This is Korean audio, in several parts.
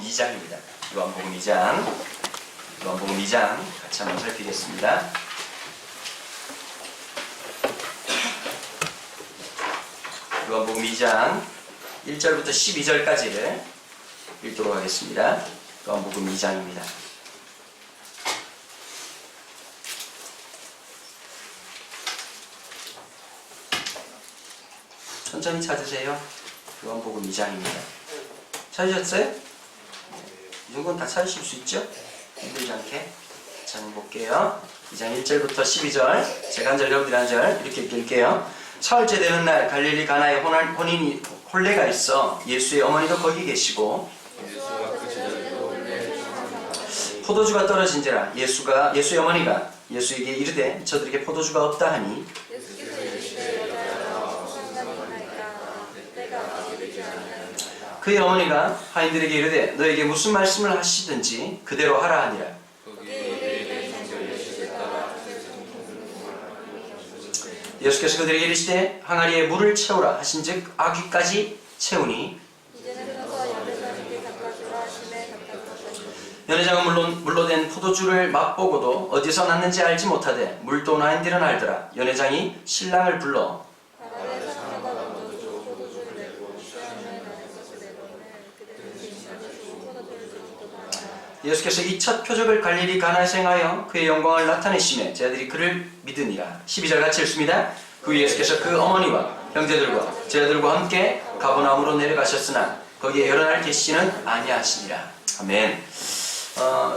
요한복음 2장입니다. 요한복음 2장 같이 한번 살피겠습니다. 요한복음 2장 1절부터 12절까지를 읽도록 하겠습니다. 요한복음 2장입니다. 천천히 찾으세요. 요한복음 2장입니다. 찾으셨어요? 이 정도는 다 찾으실 수 있죠? 힘들지 않게. 자, 한번 볼게요. 2장 1절부터 12절, 제가 한 절, 여러분들이 한 절 이렇게 읽을게요. 사흘째 되는 날 갈릴리 가나에 혼례가 있어 예수의 어머니도 거기 계시고 포도주가 떨어진지라 예수의 어머니가 예수에게 이르되 저들에게 포도주가 없다 하니 그의 어머니가 하인들에게 이르되 너에게 무슨 말씀을 하시든지 그대로 하라 하니라. 예수께서 그들에게 이르시되 항아리에 물을 채우라 하신즉 아귀까지 채우니 연회장은 물로 된 포도주를 맛보고도 어디서 났는지 알지 못하되 물도 하인들은 알더라. 연회장이 신랑을 불러 예수께서 이 첫 표적을 갈릴리 가나에서 행하여 그의 영광을 나타내시매 제자들이 그를 믿으니라. 12절 같이 읽습니다. 그 예수께서 그 어머니와 형제들과 제자들과 함께 가버나움으로 내려가셨으나 거기에 여러 날 계시지는 아니하시니라. 아멘.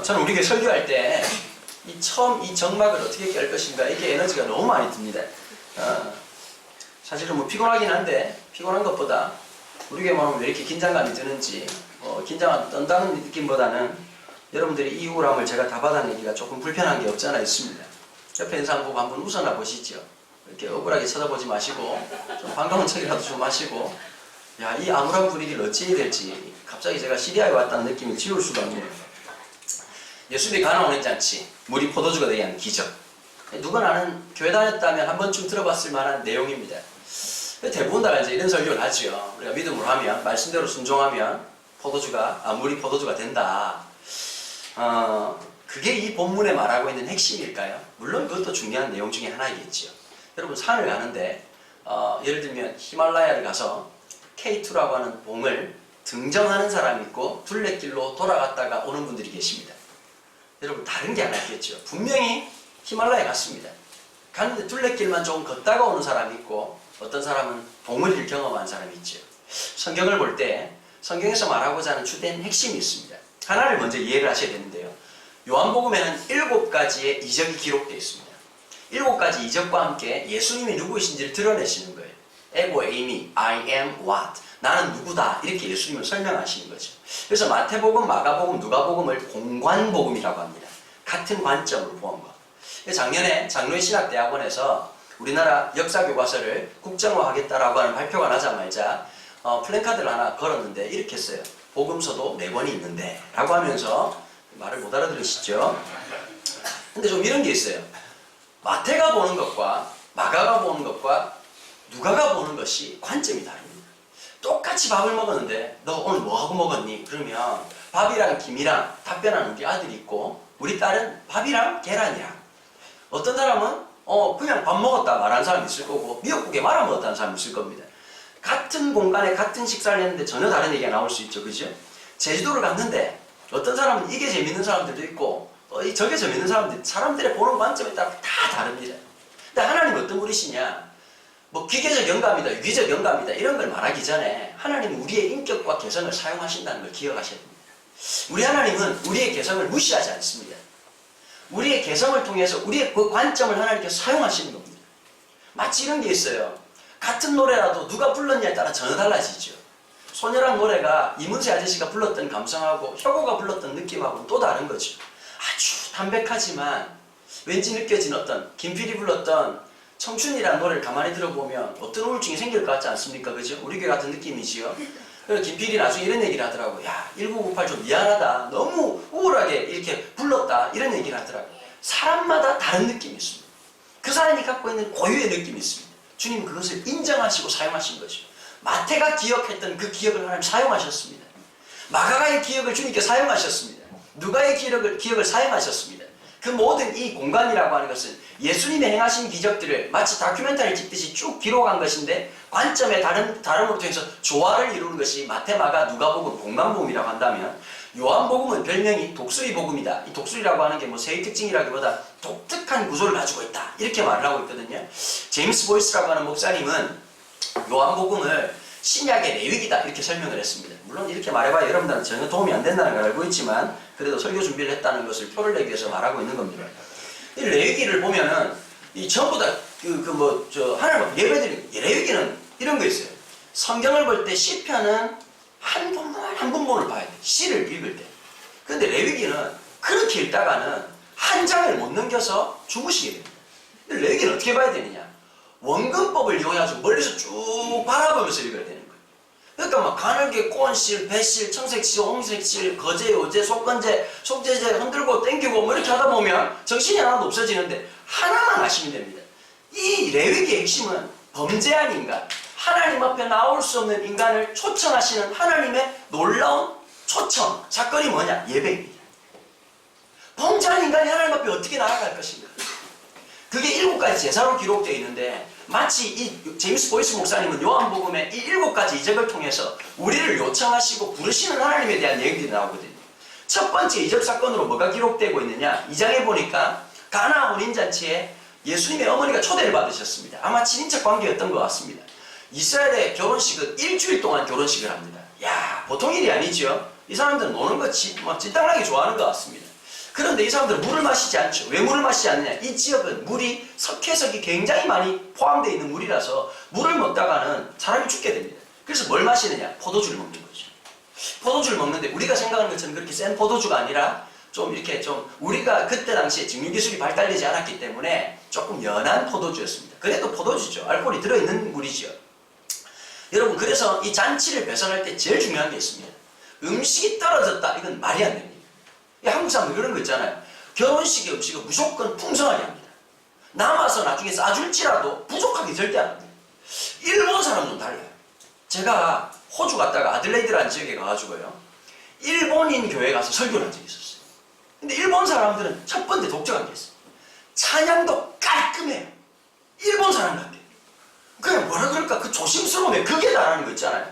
저는 우리 교회 설교할 때 처음 이 정막을 어떻게 깰 것인가 이게 에너지가 너무 많이 듭니다. 사실은 뭐 피곤하긴 한데 피곤한 것보다 우리 교회만 왜 이렇게 긴장감이 드는지 긴장을 떤다는 느낌보다는 여러분들이 이 우울함을 제가 다 받아내기가 조금 불편한 게 없지 않아 있습니다. 옆에 있는 사람 보고 한번 웃어나 보시죠. 이렇게 억울하게 쳐다보지 마시고 좀 반가운 척이라도 좀 하시고 야, 이 암울한 분위기를 어찌해야 될지 갑자기 제가 시리아에 왔다는 느낌이 지울 수가 없네요. 예수님이 가나 오는 잔치, 물이 포도주가 되게 하는 기적. 누가 나는 교회 다녔다면 한 번쯤 들어봤을 만한 내용입니다. 대부분 다 이제 이런 설교를 하죠. 우리가 믿음으로 하면, 말씀대로 순종하면 물이 포도주가 된다. 그게 이 본문에 말하고 있는 핵심일까요? 물론 그것도 중요한 내용 중에 하나이겠죠. 여러분 산을 가는데 예를 들면 히말라야를 가서 K2라고 하는 봉을 등정하는 사람이 있고 둘레길로 돌아갔다가 오는 분들이 계십니다. 여러분 다른 게 하나 있겠죠. 분명히 히말라야에 갔습니다. 갔는데 둘레길만 조금 걷다가 오는 사람이 있고 어떤 사람은 봉을 경험한 사람이 있죠. 성경을 볼 때 성경에서 말하고자 하는 주된 핵심이 있습니다. 하나를 먼저 이해를 하셔야 되는데요. 요한복음에는 7가지의 이적이 기록되어 있습니다. 7가지 이적과 함께 예수님이 누구이신지를 드러내시는 거예요. 에고 에이미, I am what. 나는 누구다. 이렇게 예수님을 설명하시는 거죠. 그래서 마태복음, 마가복음, 누가복음을 공관복음이라고 합니다. 같은 관점으로 보는 것. 작년에 장로의 신학대학원에서 우리나라 역사교과서를 국정화하겠다라고 하는 발표가 나자마자 플랜카드를 하나 걸었는데 이렇게 했어요. 복음서도 4권이 있는데 라고 하면서 말을 못 알아들으시죠? 근데 좀 이런 게 있어요. 마태가 보는 것과 마가가 보는 것과 누가가 보는 것이 관점이 다릅니다. 똑같이 밥을 먹었는데 너 오늘 뭐하고 먹었니? 그러면 밥이랑 김이랑 답변하는 우리 아들이 있고 우리 딸은 밥이랑 계란이랑 어떤 사람은 그냥 밥 먹었다 말하는 사람이 있을 거고 미역국에 말아 먹었다는 사람이 있을 겁니다. 같은 공간에 같은 식사를 했는데 전혀 다른 얘기가 나올 수 있죠. 그죠? 제주도를 갔는데 어떤 사람은 이게 재밌는 사람들도 있고 저게 재밌는 사람들의 보는 관점에 따라 다 다릅니다. 근데 하나님은 어떤 분이시냐? 뭐 기계적 영감이다, 유기적 영감이다 이런 걸 말하기 전에 하나님은 우리의 인격과 개성을 사용하신다는 걸 기억하셔야 됩니다. 우리 하나님은 우리의 개성을 무시하지 않습니다. 우리의 개성을 통해서 우리의 그 관점을 하나님께서 사용하시는 겁니다. 마치 이런 게 있어요. 같은 노래라도 누가 불렀냐에 따라 전혀 달라지죠. 소녀랑 노래가 이문세 아저씨가 불렀던 감성하고 혁오가 불렀던 느낌하고는 또 다른 거죠. 아주 담백하지만 왠지 느껴진 어떤 김필이 불렀던 청춘이라는 노래를 가만히 들어보면 어떤 우울증이 생길 것 같지 않습니까? 그죠? 우리 교회 같은 느낌이지요. 그래서 김필이 나중에 이런 얘기를 하더라고. 야, 1998 좀 미안하다. 너무 우울하게 이렇게 불렀다. 이런 얘기를 하더라고. 사람마다 다른 느낌이 있습니다. 그 사람이 갖고 있는 고유의 느낌이 있습니다. 주님은 그것을 인정하시고 사용하신 거죠. 마태가 기억했던 그 기억을 하나님 사용하셨습니다. 마가의 기억을 주님께 사용하셨습니다. 누가의 기억을 사용하셨습니다. 그 모든 이 공간이라고 하는 것은 예수님의 행하신 기적들을 마치 다큐멘터리를 찍듯이 쭉 기록한 것인데 관점의 다름으로 통해서 조화를 이루는 것이 마태, 마가, 누가복음, 공간복음이라고 한다면 요한복음은 별명이 독수리복음이다. 이 독수리라고 하는 게 뭐 세의 특징이라기보다 독특한 구조를 가지고 있다. 이렇게 말을 하고 있거든요. 제임스 보이스라고 하는 목사님은 요한복음을 신약의 레위기다 이렇게 설명을 했습니다. 물론 이렇게 말해봐야 여러분들한테 전혀 도움이 안 된다는 걸 알고 있지만 그래도 설교 준비를 했다는 것을 표를 내기 위해서 말하고 있는 겁니다. 이 레위기를 보면은 이 전부 다 하나님 예배드리는 레위기는 이런 거 있어요. 성경을 볼 때 시편은 한 분본을 봐야 돼. 시를 읽을 때. 근데 레위기는 그렇게 읽다가는 한 장을 못 넘겨서 주무시게 됩니다. 레위기는 어떻게 봐야 되느냐? 원근법을 이용해가지고 멀리서 쭉 바라보면서 읽어야 되는 거예요. 그러니까 막 가늘게 꽃실, 배실, 청색실, 홍색실, 거제, 요제, 속건제, 속제제 흔들고 땡기고 뭐 이렇게 하다 보면 정신이 하나도 없어지는데 하나만 아시면 됩니다. 이 레위기의 핵심은 범죄한 인간, 하나님 앞에 나올 수 없는 인간을 초청하시는 하나님의 놀라운 초청, 사건이 뭐냐? 예배입니다. 범죄한 인간이 하나님 앞에 어떻게 나아갈 것인가? 그게 7가지 제사로 기록되어 있는데 마치 이 제임스 보이스 목사님은 요한복음의 이 7가지 이적을 통해서 우리를 요청하시고 부르시는 하나님에 대한 얘기들이 나오거든요. 첫 번째 이적 사건으로 뭐가 기록되고 있느냐? 2장에 보니까 가나 혼인잔치에 예수님의 어머니가 초대를 받으셨습니다. 아마 친인척 관계였던 것 같습니다. 이스라엘의 결혼식은 일주일 동안 결혼식을 합니다. 야, 보통 일이 아니죠. 이 사람들은 노는 거 진당하게 좋아하는 것 같습니다. 그런데 이 사람들은 물을 마시지 않죠. 왜 물을 마시지 않느냐? 이 지역은 물이 석회석이 굉장히 많이 포함되어 있는 물이라서 물을 먹다가는 사람이 죽게 됩니다. 그래서 뭘 마시느냐? 포도주를 먹는 거죠. 포도주를 먹는데 우리가 생각하는 것처럼 그렇게 센 포도주가 아니라 좀 이렇게 좀 우리가 그때 당시에 증류기술이 발달되지 않았기 때문에 조금 연한 포도주였습니다. 그래도 포도주죠. 알코올이 들어있는 물이죠. 여러분, 그래서 이 잔치를 배설할 때 제일 중요한 게 있습니다. 음식이 떨어졌다. 이건 말이 안 됩니다. 한국 사람들 그런 거 있잖아요. 결혼식의 음식을 무조건 풍성하게 합니다. 남아서 나중에 싸줄지라도 부족하게 절대 안 합니다. 일본 사람은 좀 달라요. 제가 호주 갔다가 아들레이드라는 지역에 가가지고요. 일본인 교회 가서 설교를 한 적이 있었어요. 근데 일본 사람들은 첫 번째 독특한 게 있어요. 찬양도 깔끔해요. 일본 사람 같아요. 그냥 뭐라 그럴까? 그 조심스러움에 극에 달하는 거 있잖아요.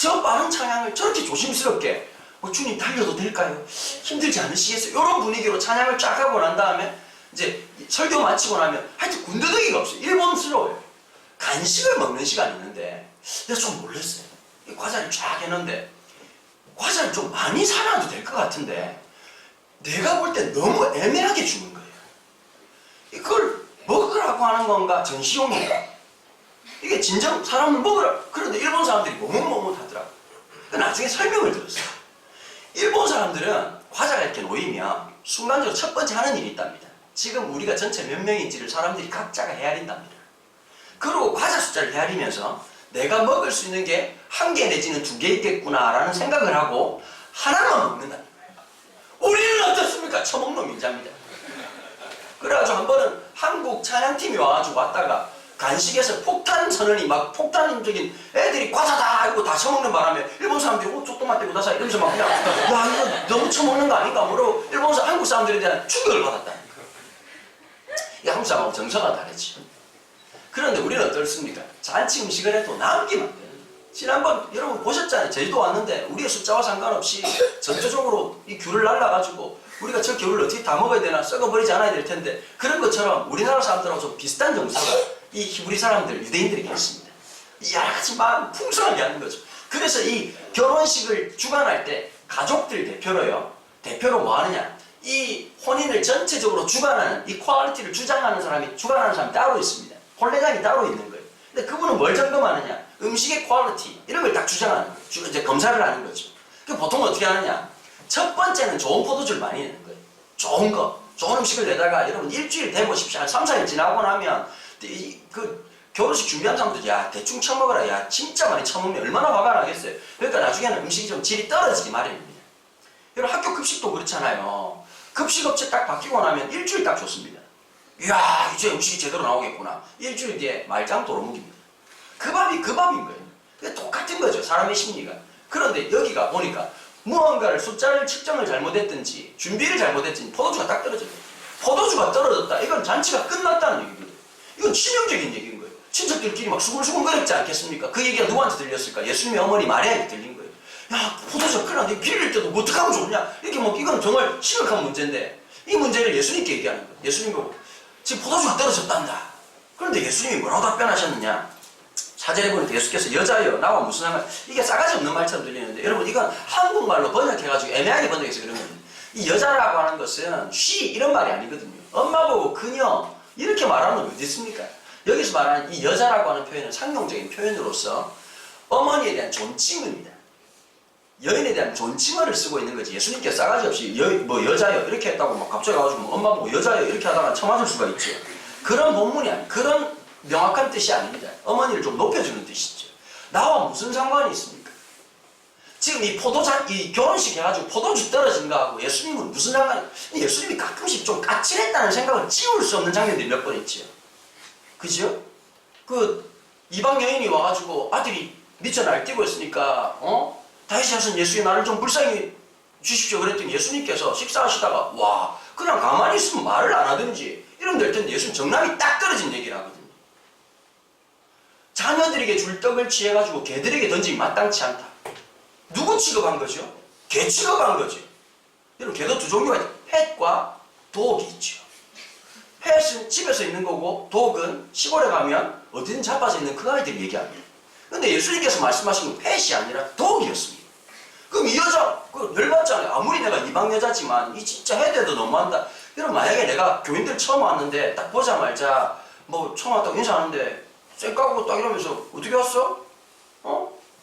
저 빠른 찬양을 저렇게 조심스럽게 주님 달려도 될까요? 힘들지 않으시겠어요? 이런 분위기로 찬양을 쫙 하고 난 다음에 이제 설교 마치고 나면 하여튼 군더더기가 없어요. 일본스러워요. 간식을 먹는 시간이 있는데 내가 좀 놀랐어요. 과자를 쫙 했는데 과자를 좀 많이 사놔도 될 것 같은데 내가 볼 때 너무 애매하게 주는 거예요. 이걸 먹으라고 하는 건가? 전시용인가? 이게 진정 사람을 먹으라. 그런데 일본 사람들이 머뭇머뭇 하더라고요. 나중에 설명을 들었어요. 일본 사람들은 과자가 이렇게 놓이면 순간적으로 첫 번째 하는 일이 있답니다. 지금 우리가 전체 몇 명인지를 사람들이 각자가 헤아린답니다. 그리고 과자 숫자를 헤아리면서 내가 먹을 수 있는 게 1개 내지는 2개 있겠구나라는 생각을 하고 하나만 먹는다는 거예요. 우리는 어떻습니까? 처먹는 민자입니다. 그래가지고 한 번은 한국 찬양팀이 와가지고 왔다가 간식에서 폭탄 선언이 막 폭탄적인 애들이 과자다 이거 다 처먹는 바람에 일본 사람들이 쪼또마떼고 다사 이러면서 막 그냥 야 이거 너무 처먹는 거 아닌가 뭐로 한국 사람들에 대한 충격을 받았다니까. 이 한국 사람하고 정서가 다르지. 그런데 우리는 어떻습니까? 잔치 음식을 해도 남기면 안 돼요. 지난번 여러분 보셨잖아요. 제주도 왔는데 우리의 숫자와 상관없이 전체적으로 이 귤을 날라가지고 우리가 저 귤을 어떻게 다 먹어야 되나 썩어버리지 않아야 될 텐데 그런 것처럼 우리나라 사람들하고 좀 비슷한 정서가 이 히브리 사람들, 유대인들에게 있습니다. 여러 가지 마음 풍성하게 하는 거죠. 그래서 이 결혼식을 주관할 때 가족들 대표로 뭐 하느냐? 이 혼인을 전체적으로 주관하는 이 퀄리티를 주장하는 사람이 주관하는 사람이 따로 있습니다. 혼례장이 따로 있는 거예요. 근데 그분은 뭘 점검하느냐? 음식의 퀄리티 이런 걸 딱 주장하는 거예요. 이제 검사를 하는 거죠. 그 보통 어떻게 하느냐? 첫 번째는 좋은 포도주를 많이 내는 거예요. 좋은 거, 좋은 음식을 내다가 여러분 일주일 돼보십시오. 한 3, 4일 지나고 나면 그 결혼식 준비한 사람들 야 대충 처먹어라 야 진짜 많이 처먹으면 얼마나 화가 나겠어요. 그러니까 나중에는 음식이 좀 질이 떨어지기 마련입니다. 여러분 학교 급식도 그렇잖아요. 급식업체 딱 바뀌고 나면 일주일 딱 좋습니다. 이야 이제 음식이 제대로 나오겠구나. 일주일 뒤에 말짱 도루묵입니다. 그 밥이 그 밥인 거예요. 똑같은 거죠. 사람의 심리가. 그런데 여기가 보니까 무언가를 숫자를 측정을 잘못했든지 준비를 잘못했든지 포도주가 딱 떨어졌다. 포도주가 떨어졌다. 이건 잔치가 끝났다는 얘기거든. 이건 치명적인 얘기인 거예요. 친척들끼리 막 수근수근거렸지 않겠습니까? 그 얘기가 누구한테 들렸을까? 예수님의 어머니 마리아에게 들린 거예요. 야, 포도주가 큰일 났는데 빌릴 때도 뭐 어떻게 하면 좋냐? 이렇게 뭐 이건 정말 심각한 문제인데 이 문제를 예수님께 얘기하는 거예요. 예수님 보고 지금 포도주가 떨어졌단다. 그런데 예수님이 뭐라고 답변하셨느냐? 4절에 보니까 예수께서 여자여 나와 무슨 상관, 이게 싸가지 없는 말처럼 들리는데 여러분 이건 한국말로 번역해가지고 애매하게 번역해서 그런 겁니다. 이 여자라고 하는 것은 she 이런 말이 아니거든요. 엄마 보고 그녀 이렇게 말하는 건 어디 있습니까? 여기서 말하는 이 여자라고 하는 표현은 상용적인 표현으로서 어머니에 대한 존칭입니다. 여인에 대한 존칭어를 쓰고 있는 거지. 예수님께서 싸가지 없이 여자여 이렇게 했다고 막 갑자기 가지고 엄마 보고 여자여 이렇게 하다가 처맞을 수가 있죠. 그런 본문이 아니, 그런 명확한 뜻이 아닙니다. 어머니를 좀 높여주는 뜻이죠. 나와 무슨 상관이 있습니까? 지금 이 결혼식 해가지고 포도주 떨어진 거하고 예수님은 무슨 상관이, 예수님이 가끔씩 좀 까칠했다는 생각을 지울 수 없는 장면들이 몇 번 있지요. 그죠? 그 이방 여인이 와가지고 아들이 미쳐 날뛰고 있으니까 다윗이 하신 예수의 나를 좀 불쌍히 주십시오 그랬더니 예수님께서 식사하시다가 와 그냥 가만히 있으면 말을 안 하든지 이러면 될 텐데 예수님 정남이 딱 떨어진 얘기를 하거든요. 자녀들에게 줄 떡을 취해가지고 개들에게 던지기 마땅치 않다. 누구 취급한 거죠? 개 취급한 거죠. 여러분 개도 두 종류가 있죠. 펫과 독이 있죠. 펫은 집에서 있는 거고 독은 시골에 가면 어디든 잡아서 있는 그 아이들이 얘기합니다. 근데 예수님께서 말씀하신 건 펫이 아니라 독이었습니다. 그럼 이 여자 열받잖아요. 아무리 내가 이방 여자지만 이 진짜 해도 너무한다. 여러분 만약에 내가 교인들 처음 왔는데 딱 보자마자 뭐 처음 왔다고 인사하는데 쌩 까고 딱 이러면서 어떻게 왔어?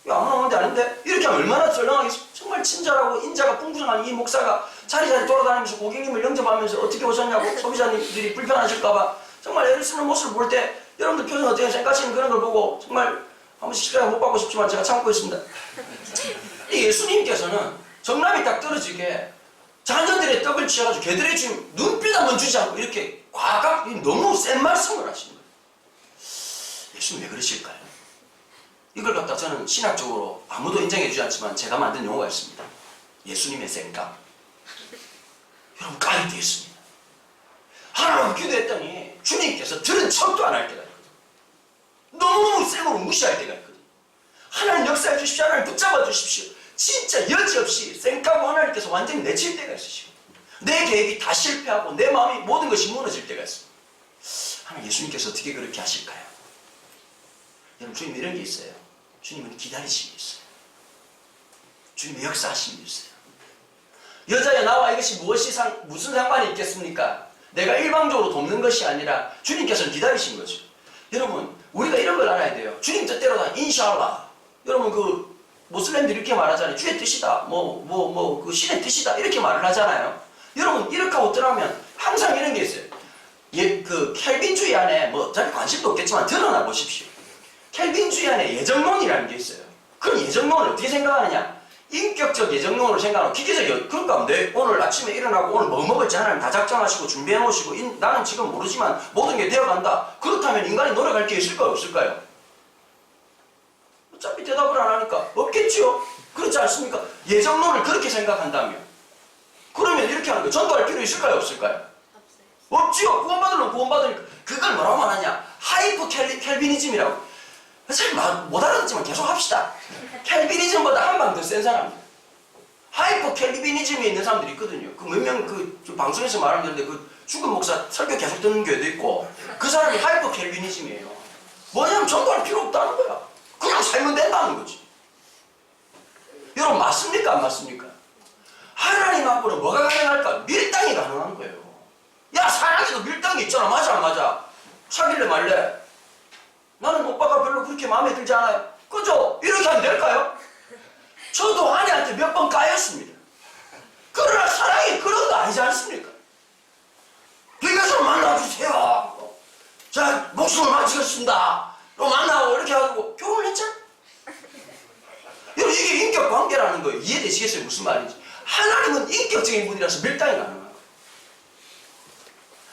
야 아무나 오는 데 아닌데? 이렇게 하면 얼마나 썰렁하겠어. 정말 친절하고 인자가 풍부한 이 목사가 자리자리 돌아다니면서 고객님을 영접하면서 어떻게 오셨냐고 소비자님들이 불편하실까봐 정말 애를 쓰는 모습을 볼 때 여러분들 표정 어떻게 생각하시는 그런 걸 보고 정말 한 번씩 시간을 못 받고 싶지만 제가 참고 있습니다. 이 예수님께서는 정남이 딱 떨어지게 자녀들의 떡을 취해가지고 개들의 지금 눈빛 한번 주지 않고 이렇게 과감 너무 센 말씀을 하시는 거예요. 예수님 왜 그러실까요? 이걸 갖다 저는 신학적으로 아무도 인정해주지 않지만 제가 만든 용어가 있습니다. 예수님의 쌩까. 여러분 까이 되어 있습니다. 하나님 기도했더니 주님께서 들은 척도 안 할 때가 있거든. 너무너무 쌩으로 무시할 때가 있거든. 하나님 역사해 주십시오. 하나님 붙잡아 주십시오. 진짜 여지없이 쌩까고 하나님께서 완전히 내칠 때가 있으시고 내 계획이 다 실패하고 내 마음이 모든 것이 무너질 때가 있습니다. 하나님 예수님께서 어떻게 그렇게 하실까요? 여러분 주님 이런 게 있어요. 주님은 기다리심이 있어요. 주님의 역사하심이 있어요. 여자야 나와 이것이 무슨 상관이 있겠습니까? 내가 일방적으로 돕는 것이 아니라 주님께서는 기다리신 거죠. 여러분 우리가 이런 걸 알아야 돼요. 주님 뜻대로 다 인샬라. 여러분 그 모슬렘들이 이렇게 말하잖아요. 주의 뜻이다. 그 신의 뜻이다. 이렇게 말을 하잖아요. 여러분 이렇게 하고 떠나면 항상 이런 게 있어요. 그 켈빈주의 안에 뭐 어차피 관심도 없겠지만 드러나 보십시오. 켈빈주의 안에 예정론이라는 게 있어요. 그럼 예정론을 어떻게 생각하느냐? 인격적 예정론으로 생각하고 기계적이요. 그러니까 내 오늘 아침에 일어나고 오늘 뭐 먹을지 하나님 다 작정하시고 준비해 놓으시고 나는 지금 모르지만 모든 게 되어간다. 그렇다면 인간이 노력할 게 있을까요? 없을까요? 어차피 대답을 안 하니까 없겠죠. 그렇지 않습니까? 예정론을 그렇게 생각한다면 그러면 이렇게 하는 거예요. 전도할 필요 있을까요? 없을까요? 없지요. 구원받으면 구원받으니까 그걸 뭐라고 말하냐? 하이퍼 켈비니즘이라고. 잘 못 알아듣지만 계속 합시다. 켈비니즘보다 한 방 더 센 사람입니다. 하이퍼 켈비니즘에 있는 사람들이 있거든요. 그 몇 명 그 방송에서 말하는데 그 죽은 목사 설교 계속 듣는 교회도 있고 그 사람이 하이퍼 켈비니즘이에요. 뭐냐면 전도할 필요 없다는 거야. 그냥 살면 된다는 거지. 여러분 맞습니까? 안 맞습니까? 하나님하고는 뭐가 가능할까? 밀당이 가능한 거예요. 야 사랑에도 밀당이 있잖아. 맞아 안 맞아? 사귈래 말래? 나는 오빠가 별로 그렇게 마음에 들지 않아요. 그죠? 이렇게 하면 될까요? 저도 아내한테 몇 번 까였습니다. 그러나 사랑이 그런 거 아니지 않습니까? 비교서 만나주세요. 자 목숨을 바치겠습니다. 또 만나고 이렇게 하고 결혼을 했잖아. 여러분 이게 인격 관계라는 거예요. 이해되시겠어요? 무슨 말인지. 하나님은 인격적인 분이라서 밀당이 가능한 거예요.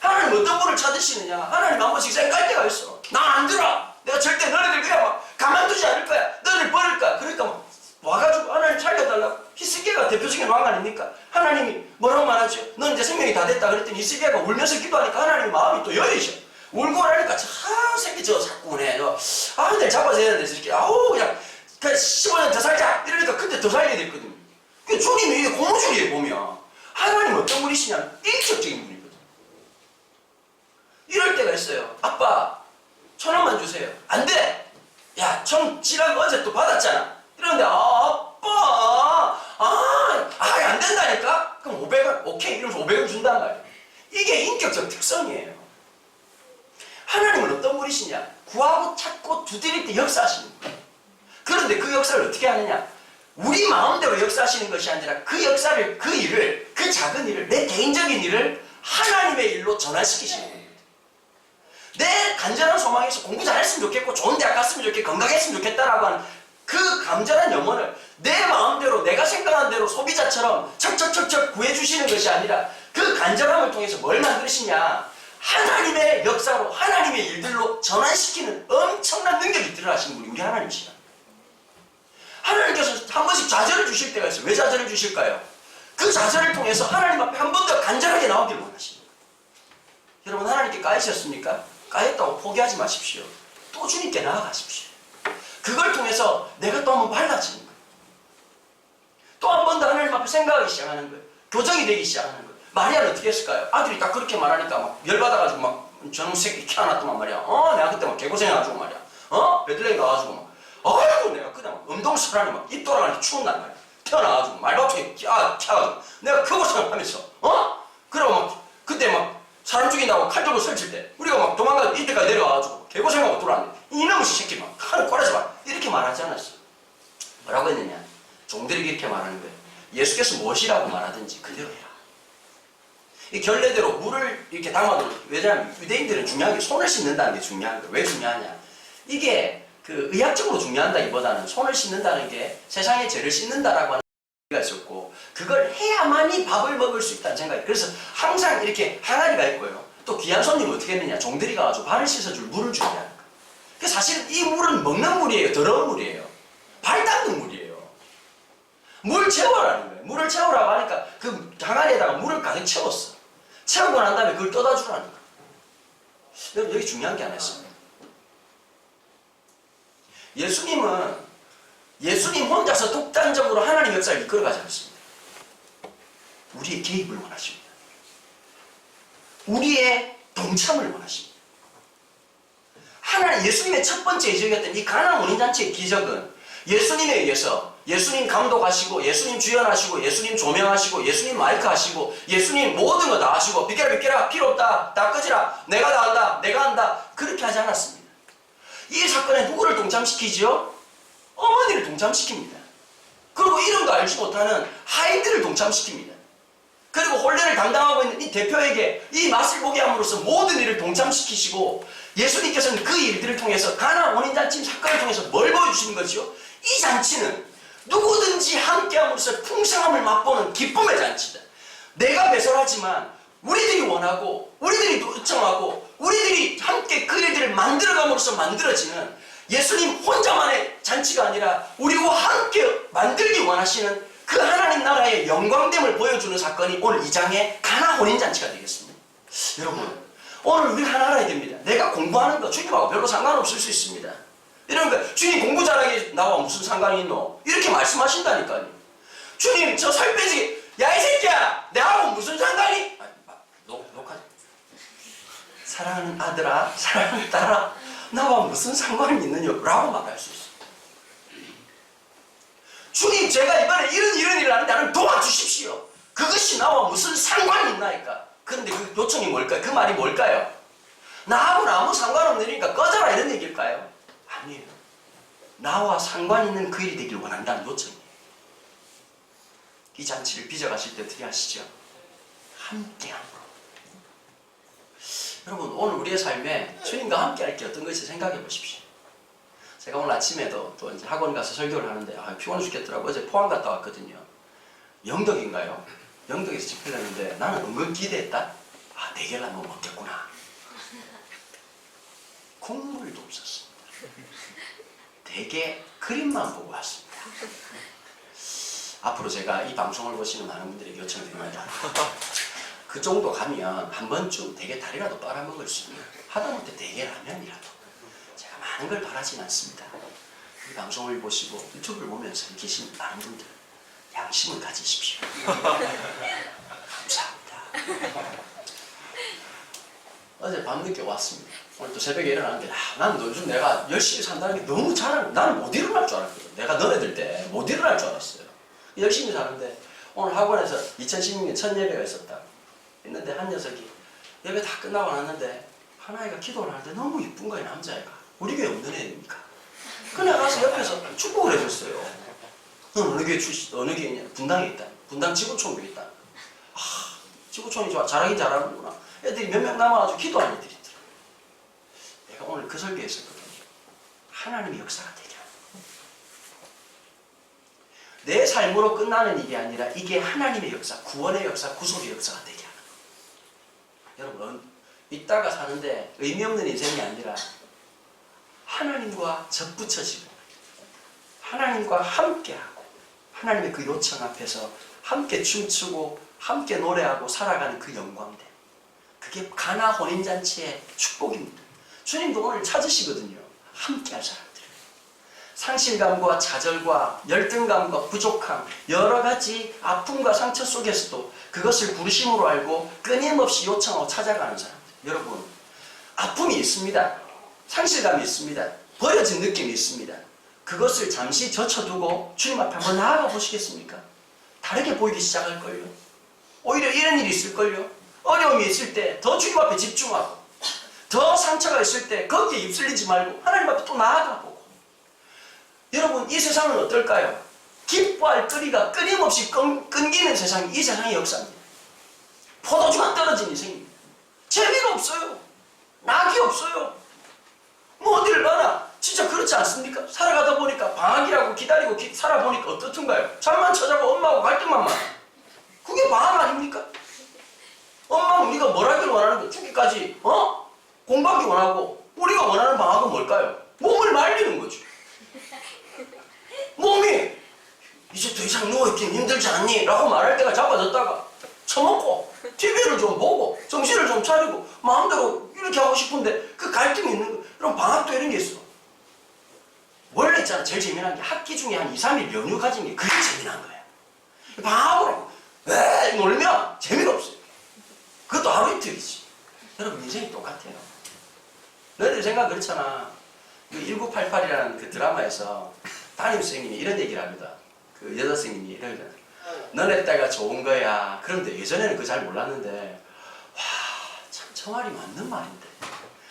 하나님 어떤 분을 찾으시느냐? 하나님 한 번씩 생각할 때가 있어. 난 안 들어. 내가 절대 너희들 그냥 막 가만두지 않을 거야. 너희들 버릴 거야. 그러니까 막 와가지고 하나님 살려달라고. 히스기야가 대표적인 왕 아닙니까? 하나님이 뭐라고 말하죠? 넌 이제 생명이 다 됐다 그랬더니 히스기야가 울면서 기도하니까 하나님 마음이 또 열리셔. 울고 나니까 새끼 저 자꾸 오네. 내 잡아서 해야 되는데 새끼 그냥 15년 더 살자 이러니까 그때 더 살게 됐거든요. 주님이 이게 고무줄이에요. 보면 하나님 어떤 분이시냐? 인격적인 분이거든. 이럴 때가 있어요. 아빠 1,000원만 주세요. 안 돼. 야, 천 지라고 어제 또 받았잖아. 이러는데 아빠 안 된다니까? 그럼 500원 오케이 이러면서 500원 준단 말이에요. 이게 인격적 특성이에요. 하나님은 어떤 분이시냐? 구하고 찾고 두드릴 때 역사하시는 거예요. 그런데 그 역사를 어떻게 하느냐? 우리 마음대로 역사하시는 것이 아니라 그 역사를, 그 일을, 그 작은 일을, 내 개인적인 일을 하나님의 일로 전환시키시는 거예요. 내 간절한 소망에서 공부 잘했으면 좋겠고 좋은 대학 갔으면 좋겠고 건강했으면 좋겠다라고 하는 그 간절한 영혼을 내 마음대로 내가 생각한 대로 소비자처럼 척척척척 구해주시는 것이 아니라 그 간절함을 통해서 뭘 만드시냐? 하나님의 역사로 하나님의 일들로 전환시키는 엄청난 능력이 드러나시는 분이 우리 하나님이시다. 하나님께서 한 번씩 좌절을 주실 때가 있어요. 왜 좌절을 주실까요? 그 좌절을 통해서 하나님 앞에 한 번 더 간절하게 나오기를 원하십니다. 여러분 하나님께 까이셨습니까? 까였다고 포기하지 마십시오. 또 주님께 나아가십시오. 그걸 통해서 내가 또 한 번 발라지는 거예요. 또 한 번 더 하나님 앞에 생각하기 시작하는 거예요. 교정이 되기 시작하는 거예요. 마리아는 어떻게 했을까요? 아들이 딱 그렇게 말하니까 막 열받아가지고 막 저놈 새끼 키워놨더만 말이야. 내가 그때 막 개고생해가지고 말이야. 베들레헴 가가지고 막 아이고 내가 그냥 음동설하니 막 입 돌아가니 추운 날 말이야. 태어나가지고 말바통에 켜가지고 내가 그 고생을 하면서 그러고 막 그때 막 사람 죽인다고 칼 들고 설칠 때 우리가 막 도망가서 이때까지 내려와가지고 개고생하고 돌아왔는데 이놈의 새끼 막 칼을 꺼내서 막 이렇게 말하지 않았어. 뭐라고 했느냐? 종들이 이렇게 말하는 거예요. 예수께서 무엇이라고 말하든지 그대로 해라. 이 결례대로 물을 이렇게 담아도, 왜냐하면 유대인들은 중요한 게 손을 씻는다는 게 중요한 거예요. 왜 중요하냐? 이게 그 의학적으로 중요하다기보다는 손을 씻는다는 게 세상의 죄를 씻는다라고 하는 의미가 있었고, 그걸 해야만이 밥을 먹을 수 있다는 생각이. 그래서 항상 이렇게 항아리가 있고요. 또 귀한 손님은 어떻게 했느냐? 종들이 가가지고 발을 씻어줄 물을 준다는 거예요. 그래서 사실은 이 물은 먹는 물이에요. 더러운 물이에요. 발 닦는 물이에요. 물 채워라는 거예요. 물을 채우라고 하니까 그 항아리에다가 물을 가득 채웠어. 채우고 난 다음에 그걸 떠다 주라는 거예요. 여러분 여기 중요한 게 하나 있습니다. 예수님 혼자서 독단적으로 하나님 역사를 이끌어가지 않습니다. 우리의 개입을 원하십니다. 우리의 동참을 원하십니다. 예수님의 첫 번째 기적이었던 이 가나안 혼인잔치의 기적은 예수님에 의해서 예수님 감독하시고 예수님 주연하시고 예수님 조명하시고 예수님 마이크 하시고 예수님 모든 거 다 하시고 비켜라 필요 없다 다 끄지라 내가 다 한다 내가 한다 그렇게 하지 않았습니다. 이 사건에 누구를 동참시키죠? 어머니를 동참시킵니다. 그리고 이름도 알지 못하는 하인들을 동참시킵니다. 그리고 혼례를 담당하고 있는 이 대표에게 이 맛을 보게 함으로써 모든 일을 동참시키시고 예수님께서는 그 일들을 통해서 가나안 혼인잔치 사건을 통해서 뭘 보여주시는 것이요? 이 잔치는 누구든지 함께함으로써 풍성함을 맛보는 기쁨의 잔치다. 내가 배설하지만 우리들이 원하고 우리들이 요청하고 우리들이 함께 그 일들을 만들어감으로써 만들어지는 예수님 혼자만의 잔치가 아니라 우리와 함께 만들기 원하시는 그 하나님 나라의 영광됨을 보여주는 사건이 오늘 2장의 가나 혼인잔치가 되겠습니다. 여러분 오늘 우리가 하나 알아야 됩니다. 내가 공부하는 거 주님하고 별로 상관없을 수 있습니다. 이러니까 주님 공부 잘하게 나와 무슨 상관이 있노? 이렇게 말씀하신다니까요. 주님 저 살 빼지 야 이 새끼야 내하고 무슨 상관이? 녹화지. 사랑하는 아들아 사랑하는 딸아 나와 무슨 상관이 있느냐 라고 말할 수 있어요. 주님 제가 이번에 이런 일을 하는데 나를 도와주십시오. 그것이 나와 무슨 상관이 있나이까. 그런데 그 요청이 뭘까요? 그 말이 뭘까요? 나하고는 아무 상관없는 일이니까 꺼져라 이런 얘기일까요? 아니에요. 나와 상관 있는 그 일이 되길 원한다는 요청이에요. 이 잔치를 빚어가실 때 어떻게 하시죠? 함께함으로. 여러분 오늘 우리의 삶에 주님과 함께 할 게 어떤 것인지 생각해 보십시오. 제가 오늘 아침에도 또 이제 학원 가서 설교를 하는데 피곤해 죽겠더라고요. 어제 포항 갔다 왔거든요. 영덕인가요? 영덕에서 집회를 했는데 나는 은근 기대했다. 대게를 한번 먹겠구나. 국물도 없었습니다. 대게 그림만 보고 왔습니다. 앞으로 제가 이 방송을 보시는 많은 분들에게 요청드립니다. 그 정도 가면 한 번쯤 대게 다리라도 빨아먹을 수 있는, 하다못해 대게 라면이라도. 제가 많은 걸 바라진 않습니다. 이 방송을 보시고 유튜브를 보면서 계신 많은 분들 양심을 가지십시오. 감사합니다. 어제 밤늦게 왔습니다. 오늘 또 새벽에 일어났는데 난 요즘 내가 열심히 산다는 게 너무 나는 못 일어날 줄 알았거든. 내가 너네들 때 못 일어날 줄 알았어요. 열심히 사는데 오늘 학원에서 2016년 첫 예배가 있었다. 했는데 한 녀석이 예배 다 끝나고 났는데 하나이가 기도를 하는데 너무 이쁜 거예요. 남자애가. 우리 교회 없는 애입니까? 그냥 가서 옆에서 축복을 해줬어요. 넌 어느 교회 출신, 어느 교회냐? 분당에 있다. 분당 지구촌교에 있다. 아, 지구촌이 잘하긴 잘하는구나. 애들이 몇 명 남아가지고 기도하는 애들이 있더라. 내가 오늘 그 설교에 있었거든요. 하나님의 역사가 되게 하는 거예요. 내 삶으로 끝나는 일이 아니라 이게 하나님의 역사, 구원의 역사, 구속의 역사가 되게 하는 거예요. 여러분, 있다가 사는데 의미 없는 인생이 아니라 하나님과 접붙여지고 하나님과 함께하고 하나님의 그 요청 앞에서 함께 춤추고 함께 노래하고 살아가는 그 영광됨, 그게 가나 혼인잔치의 축복입니다. 주님도 오늘 찾으시거든요. 함께할 사람들. 상실감과 좌절과 열등감과 부족함, 여러 가지 아픔과 상처 속에서도 그것을 부르심으로 알고 끊임없이 요청하고 찾아가는 사람들. 여러분, 아픔이 있습니다. 상실감이 있습니다. 버려진 느낌이 있습니다. 그것을 잠시 젖혀두고 주님 앞에 한번 나아가 보시겠습니까? 다르게 보이기 시작할걸요. 오히려 이런 일이 있을걸요. 어려움이 있을 때 더 주님 앞에 집중하고, 더 상처가 있을 때 거기에 입술리지 말고 하나님 앞에 또 나아가 보고. 여러분, 이 세상은 어떨까요? 기뻐할 거리가 끊임없이 끊기는 세상이 이 세상의 역사입니다. 포도주가 떨어진 인생입니다. 재미가 없어요. 낙이 없어요. 뭐 어디를 가나 진짜 그렇지 않습니까? 살아가다 보니까 방학이라고 기다리고 살아보니까 어떻든가요? 잠만 쳐자고 엄마하고 갈등만 많아. 그게 방학 아닙니까? 엄마는 우리가 뭘 하길 원하는 거야? 죽기까지 공부하기 원하고, 우리가 원하는 방학은 뭘까요? 몸을 말리는 거죠. 몸이 이제 더 이상 누워있긴 힘들지 않니? 라고 말할 때가 잡아졌다가 처먹고 TV를 좀 보고 정신을 좀 차리고 마음대로 이렇게 하고 싶은데 그 갈등이 있는 거예요. 그럼 방학도 이런 게 있어. 원래 있잖아, 제일 재미난 게 학기 중에 한 2, 3일 연휴 가진 게 그게 재미난 거예요. 방학으로 왜 놀면 재미가 없어요. 그것도 하루 이틀이지. 여러분, 인생이 똑같아요. 너희들 생각 그렇잖아. 그 1988이라는 그 드라마에서 담임 선생님이 이런 얘기를 합니다. 그 여자 선생님이 이런 거잖아. 너네 때가 좋은 거야. 그런데 예전에는 그거 잘 몰랐는데, 와, 참 저 말이 맞는 말인데.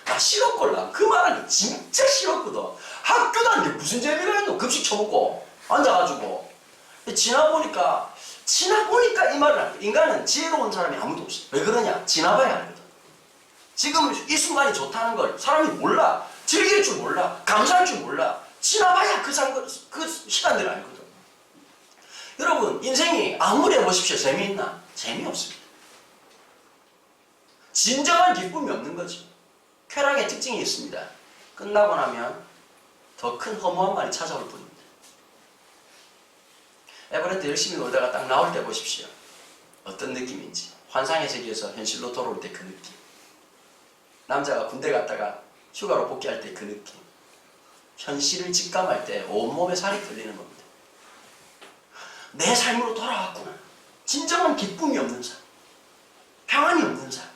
나 싫었걸라. 그 말하는 게 진짜 싫었거든. 학교 다니는 게 무슨 재미가 있노? 급식 처먹고 앉아가지고. 지나보니까 이 말을 하는 거야. 인간은 지혜로운 사람이 아무도 없어. 왜 그러냐? 지나봐야 알거든. 지금 이 순간이 좋다는 걸 사람이 몰라. 즐길 줄 몰라. 감사할 줄 몰라. 지나봐야 그 시간들을 알거든. 여러분, 인생이 아무리 해보십시오. 재미있나? 재미없습니다. 진정한 기쁨이 없는 거죠. 쾌락의 특징이 있습니다. 끝나고 나면 더 큰 허무함만이 찾아올 뿐입니다. 에버랜드 열심히 놀다가 딱 나올 때 보십시오. 어떤 느낌인지. 환상의 세계에서 현실로 돌아올 때 그 느낌. 남자가 군대 갔다가 휴가로 복귀할 때 그 느낌. 현실을 직감할 때 온몸에 살이 떨리는 겁니다. 내 삶으로 돌아왔구나. 진정한 기쁨이 없는 삶. 평안이 없는 삶.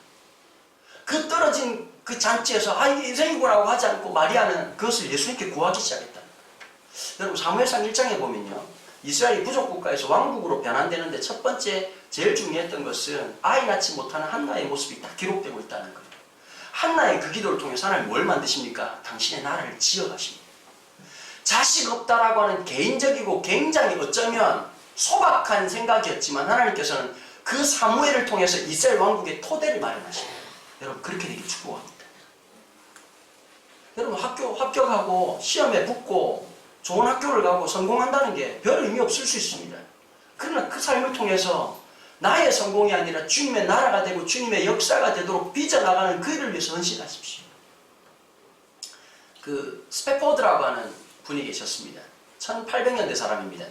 그 떨어진 그 잔치에서 이게 인생이구나 하고 하지 않고 마리아는 그것을 예수님께 구하기 시작했다. 여러분, 사무엘상 1장에 보면요, 이스라엘이 부족국가에서 왕국으로 변환되는데 첫 번째 제일 중요했던 것은 아이 낳지 못하는 한나의 모습이 딱 기록되고 있다는 거예요. 한나의 그 기도를 통해서 하나님 뭘 만드십니까? 당신의 나라를 지어가십니다. 자식 없다라고 하는 개인적이고 굉장히 어쩌면 소박한 생각이었지만 하나님께서는 그 사무엘을 통해서 이스라엘 왕국의 토대를 마련하십니다. 여러분, 그렇게 되길 축복합니다. 여러분, 학교 합격하고 시험에 붙고 좋은 학교를 가고 성공한다는 게 별 의미 없을 수 있습니다. 그러나 그 삶을 통해서 나의 성공이 아니라 주님의 나라가 되고 주님의 역사가 되도록 빚어나가는 그 일을 위해서 헌신하십시오. 그 스페포드라고 하는 분이 계셨습니다. 1800년대 사람입니다.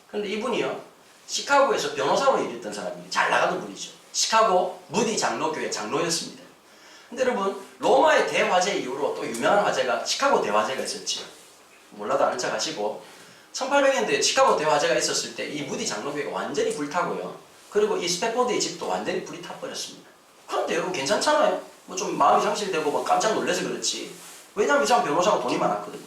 그런데 이분이요, 시카고에서 변호사로 일했던 사람입니다. 잘 나가던 분이죠. 시카고 무디 장로교회 장로였습니다. 근데 여러분, 로마의 대화재 이후로 또 유명한 화재가 시카고 대화재가 있었죠. 몰라도 아는 척 하시고, 1800년대에 시카고 대화재가 있었을 때 이 무디 장로교회가 완전히 불타고요. 그리고 이 스패포드의 집도 완전히 불이 타버렸습니다. 그런데 여러분 괜찮잖아요. 뭐 좀 마음이 상실되고 막 깜짝 놀라서 그렇지. 왜냐하면 이 사람 변호사가 돈이 많았거든요.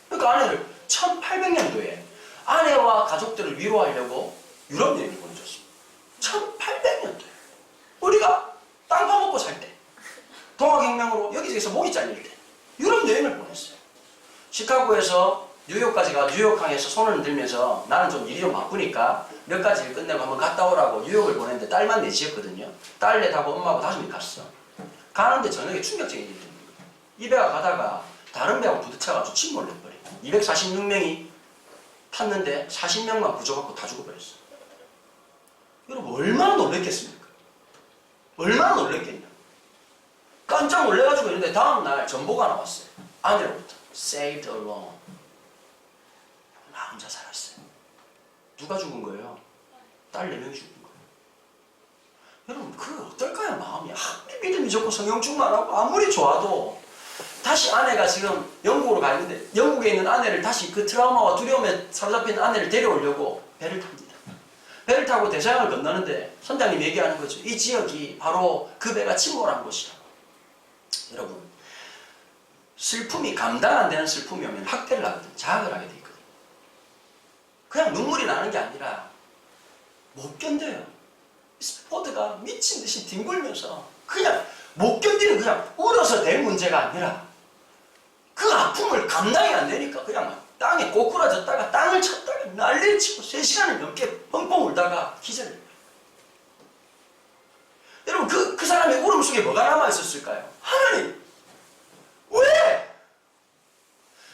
그러니까 아내를 1800년도에 아내와 가족들을 위로하려고 유럽 여행을 보내줬습니다. 1800년도에 우리가 땅 파먹고 살 때, 동학혁명으로 여기저기서 목이 잘릴 때 유럽 여행을 보냈어요. 시카고에서 뉴욕까지 가 뉴욕항에서 손을 들면서 나는 좀 일이 좀 바쁘니까 몇 가지 일 끝내고 한번 갔다 오라고 뉴욕을 보냈는데 딸만 넷이었거든요. 딸 넷하고 엄마하고 5명이 갔어. 가는데 저녁에 충격적인 일이 있는 거예요. 이 배가 가다가 다른 배하고 부딪혀가지고 침몰을 해버려요. 246명이 탔는데 40명만 구조받고 다 죽어버렸어요. 여러분 얼마나 놀랬겠습니까? 얼마나 놀랬겠냐. 깜짝 놀래가지고 있는데 다음날 전보가 나왔어요. 아내로부터 saved alone. 나 혼자 살았어요. 누가 죽은 거예요? 딸 4명이 죽은 거예요. 여러분 그 어떨까요? 마음이 아무리 믿음이 좋고 성경충만 하고 아무리 좋아도 다시 아내가 지금 영국으로 가 있는데 영국에 있는 아내를 다시 그 트라우마와 두려움에 사로잡힌 아내를 데려오려고 배를 탑니다. 배를 타고 대서양을 건너는데 선장님 얘기하는 거죠. 이 지역이 바로 그 배가 침몰한 곳이라고. 여러분 슬픔이 감당 안 되는 슬픔이 오면 학대를 하거든. 자학을 하게 돼 있거든. 그냥 눈물이 나는 게 아니라 못 견뎌요. 스포드가 미친 듯이 뒹굴면서 그냥 못 견디는, 그냥 울어서 될 문제가 아니라 그 아픔을 감당이 안 되니까 그냥 땅에 꼬꾸라졌다가 땅을 쳤다가 난리를 치고 3시간을 넘게 펑펑 울다가 기절을. 여러분 그 사람의 울음 속에 뭐가 남아있었을까요? 하나님 왜?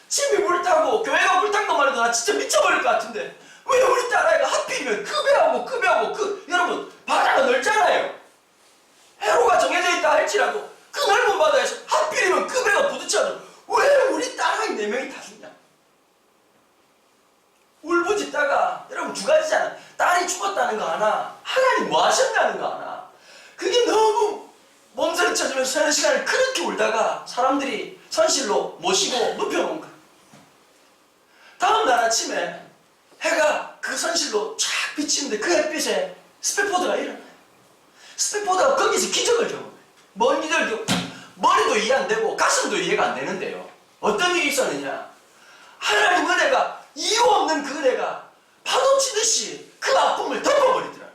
집이 불타고 교회가 불탄 것만 해도 나 진짜 미쳐버릴 것 같은데 왜 우리 딸아이가 하필이면 그 배하고 여러분 바다가 넓잖아요. 해로가 정해져 있다 할지라도 그 넓은 바다에서 하필이면 그 배가 부딪혀도 왜 우리 딸아이 4명이 다 죽냐. 울부짖다가 여러분 2가지잖아. 딸이 죽었다는 거 하나, 하나님 뭐 하셨냐는 거 하나. 그게 너무 몸서리쳐지면서 3시간을 그렇게 울다가 사람들이 선실로 모시고 눕혀놓은 거예요. 다음날 아침에 해가 그 선실로 쫙 비치는데 그 햇빛에 스패포드가 일어나요. 스패포드가 거기서 기적을 경험해요. 뭔 기적을 경험해요? 머리도 이해 안 되고 가슴도 이해가 안 되는데요. 어떤 일이 있었느냐. 하나님 은혜가, 이유 없는 그 은혜가 파도치듯이 그 아픔을 덮어버리더라는 거예요.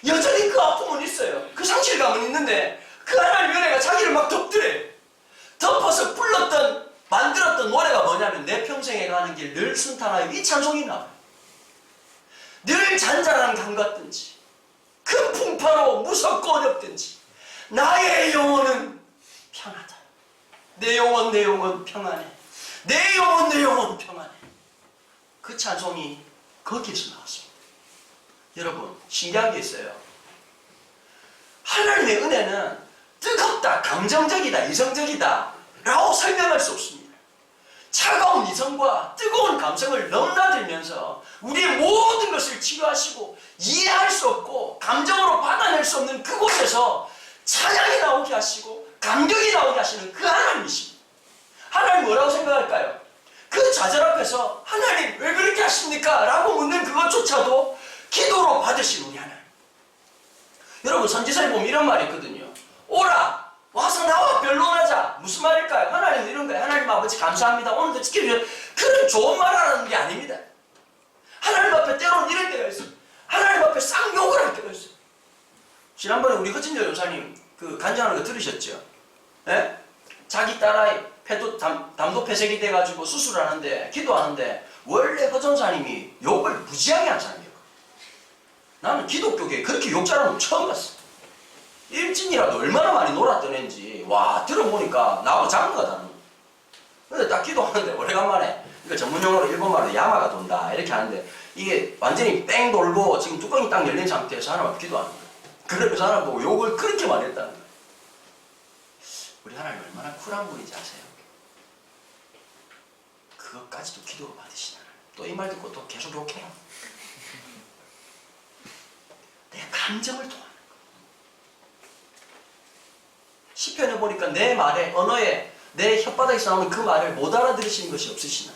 여전히 그 아픔은 있어요. 그 상실감은 있는데 그 하나님 은혜가 자기를 막 덮더래요. 덮어서 불렀던, 만들었던 노래가 뭐냐면 내 평생에 가는 길 늘 순탄하여, 이 찬송이 나와요. 늘 잔잔한 강 같든지 큰 풍파로 무섭고 어렵든지 나의 영혼은 편하다. 내 영혼 평안해. 내 영혼 평안해. 그 찬송이 거기에서 나왔습니다. 여러분 신기한 게 있어요. 하나님의 은혜는 뜨겁다, 감정적이다, 이성적이다 라고 설명할 수 없습니다. 차가운 이성과 뜨거운 감성을 넘나들면서 우리의 모든 것을 치유하시고 이해할 수 없고 감정으로 받아낼 수 없는 그곳에서 찬양이 나오게 하시고 감격이 나오게 하시는 그 하나님이십니다. 하나님 뭐라고 생각할까요? 그 좌절 앞에서 하나님 왜 그렇게 하십니까? 라고 묻는 그것조차도 기도로 받으신 우리 하나님. 여러분 선지서에 보면 이런 말이 있거든요. 오라 와서 나와 변론하자. 무슨 말일까요? 하나님 이런 거예요. 하나님 아버지 감사합니다. 오늘도 지켜주셔서 그런 좋은 말 하라는 게 아닙니다. 하나님 앞에 때로는 이럴 때가 있어요. 하나님 앞에 쌍욕을 할 때가 있어요. 지난번에 우리 허진여 여사님 그 간증하는 거 들으셨죠? 예? 자기 딸아이 담도 폐색이 돼가지고 수술하는데 기도하는데 원래 허전사님이 욕을 무지하게 한 사람이에요. 나는 기독교계에 그렇게 욕 잘하는 거 처음 봤어. 일진이라도 얼마나 많이 놀았던 애인지 와 들어보니까 나하고 장르가 다른 거야. 근데 딱 기도하는데 오래간만에 이거 전문용어로 일본말로 야마가 돈다 이렇게 하는데 이게 완전히 뺑 돌고 지금 뚜껑이 딱 열린 상태에서 하나님 앞에 기도하는 거야. 그러면서 하나님 보고 욕을 그렇게 많이 했다는 거야. 우리 하나님 얼마나 쿨한 분인지 아세요? 그것까지도 기도로 받으시는 하나님. 또 이 말 듣고 또 계속 욕해요. 내 감정을 통하는 거. 시편에 보니까 내 말에, 언어에, 내 혓바닥에서 나오는 그 말을 못 알아들으시는 것이 없으시나,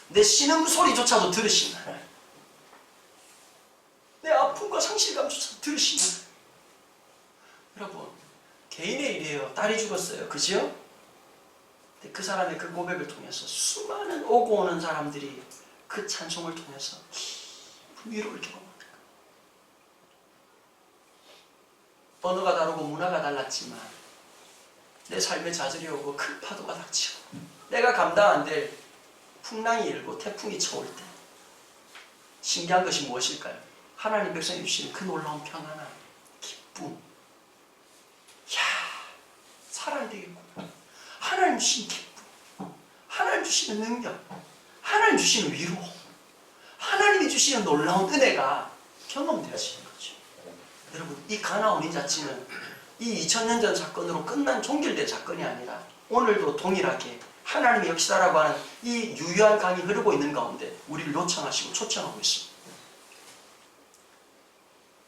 내 신음소리조차도 들으시나, 내 아픔과 상실감조차도 들으시나. 여러분, 개인의 일이에요. 딸이 죽었어요. 그죠? 근데 그 사람의 그 고백을 통해서 수많은 오고 오는 사람들이 그 찬송을 통해서 깊은 위로를 경험합니다. 언어가 다르고 문화가 달랐지만 내 삶에 좌절이 오고 큰 파도가 닥치고 내가 감당 안 될 풍랑이 일고 태풍이 쳐올 때 신기한 것이 무엇일까요? 하나님 백성이 주시는 그 놀라운 평안함, 기쁨. 야, 살아야 되겠구나. 하나님 주신 기쁨, 하나님 주시는 능력, 하나님 주시는 위로, 하나님이 주시는 놀라운 은혜가 경험되어지는 거죠. 여러분, 이 가나 원인 자체는 이 2000년 전 사건으로 끝난 종결된 사건이 아니라 오늘도 동일하게 하나님의 역사라고 하는 이 유효한 강이 흐르고 있는 가운데 우리를 요청하시고 초청하고 있습니다.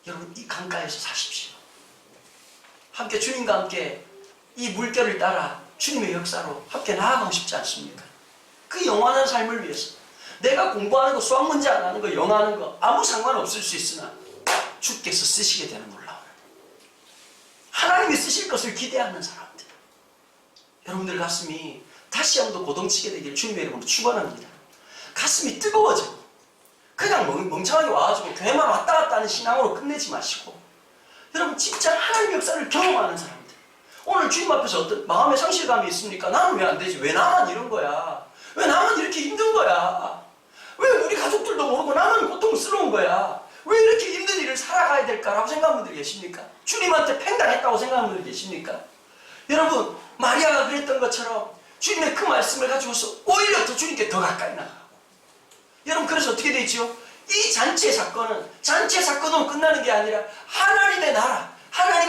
여러분, 이 강가에서 사십시오. 함께 주님과 함께 이 물결을 따라 주님의 역사로 함께 나아가고 싶지 않습니까? 그 영원한 삶을 위해서 내가 공부하는 거, 수학 문제 안 하는 거, 영어 하는 거 아무 상관없을 수 있으나 주께서 쓰시게 되는 놀라운 하나님이 쓰실 것을 기대하는 사람들, 여러분들 가슴이 다시 한번 고동치게 되기를 주님의 이름으로 축원합니다. 가슴이 뜨거워지고 그냥 멍청하게 와가지고 교회만 왔다 갔다 하는 신앙으로 끝내지 마시고 여러분 진짜 하나님의 역사를 경험하는 사람들, 오늘 주님 앞에서 어떤 마음의 상실감이 있습니까? 나는 왜 안 되지? 왜 나만 이런 거야? 왜 나만 이렇게 힘든 거야? 왜 우리 가족들도 모르고 나만 고통스러운 거야? 왜 이렇게 힘든 일을 살아가야 될까라고 생각하는 분들이 계십니까? 주님한테 팽당했다고 생각하는 분들이 계십니까? 여러분, 마리아가 그랬던 것처럼 주님의 그 말씀을 가지고서 오히려 더 주님께 더 가까이 나가고, 여러분 그래서 어떻게 되죠? 이 잔치의 사건은 잔치의 사건으로 끝나는 게 아니라 하나님의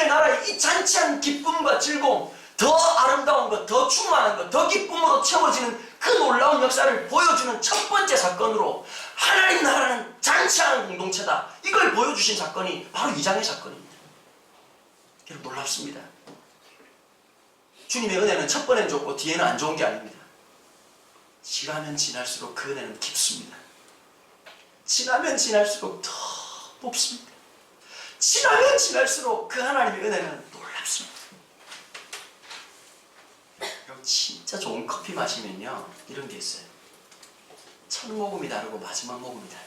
나라의 이 잔치한 기쁨과 즐거움, 더 아름다운 것, 더 충만한 것, 더 기쁨으로 채워지는 그 놀라운 역사를 보여주는 첫 번째 사건으로 하나님 나라는 잔치하는 공동체다, 이걸 보여주신 사건이 바로 이 장의 사건입니다. 여러분 놀랍습니다. 주님의 은혜는 첫 번에는 좋고 뒤에는 안 좋은 게 아닙니다. 지나면 지날수록 그 은혜는 깊습니다. 지나면 지날수록 더 높습니다. 지나면 지날수록 그 하나님의 은혜는 놀랍습니다. 여러분 진짜 좋은 커피 마시면요 이런 게 있어요. 첫 모금이 다르고 마지막 모금이 달라요.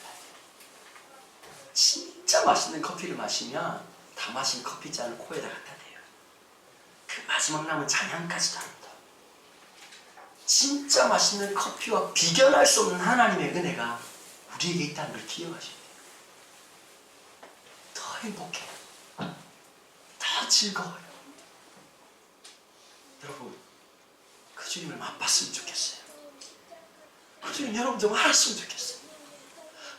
진짜 맛있는 커피를 마시면 다 마신 커피잔을 코에다 갖다 대요. 그 마지막 남은 잔향까지 다릅니다. 진짜 맛있는 커피와 비견할 수 없는 하나님의 은혜가 우리에게 있다는 걸 기억하셔야 돼요. 더 행복해요. 더 즐거워요. 여러분 그 주님을 맛봤으면 좋겠어요. 그 주님 여러분 좀 알았으면 좋겠어요.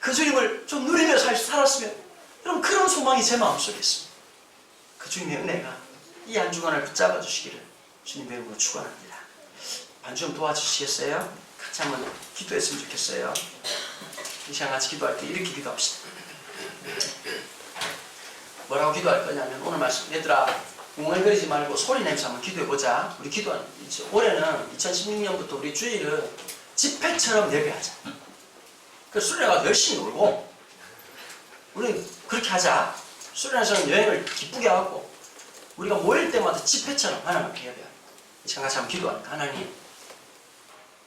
그 주님을 좀 누리며 살았으면, 여러분 그런 소망이 제 마음속에 있습니다. 그 주님의 은혜가 이 한 주간을 붙잡아 주시기를 주님의 이름으로 축원합니다. 반주 좀 도와주시겠어요? 같이 한번 기도했으면 좋겠어요. 이 시간 같이 기도할 때 이렇게 기도합시다. 뭐라고 기도할 거냐면 오늘 말씀, 얘들아 웅얼거리지 말고 소리 내면서 한번 기도해보자. 우리 기도하는, 올해는 2016년부터 우리 주일을 집회처럼 예배하자. 그 수련회가 열심히 놀고 우리 그렇게 하자. 수련회에서는 여행을 기쁘게 하고 우리가 모일 때마다 집회처럼 하나님께 예배합니다. 이 시간 같이 한번 기도하니까, 하나님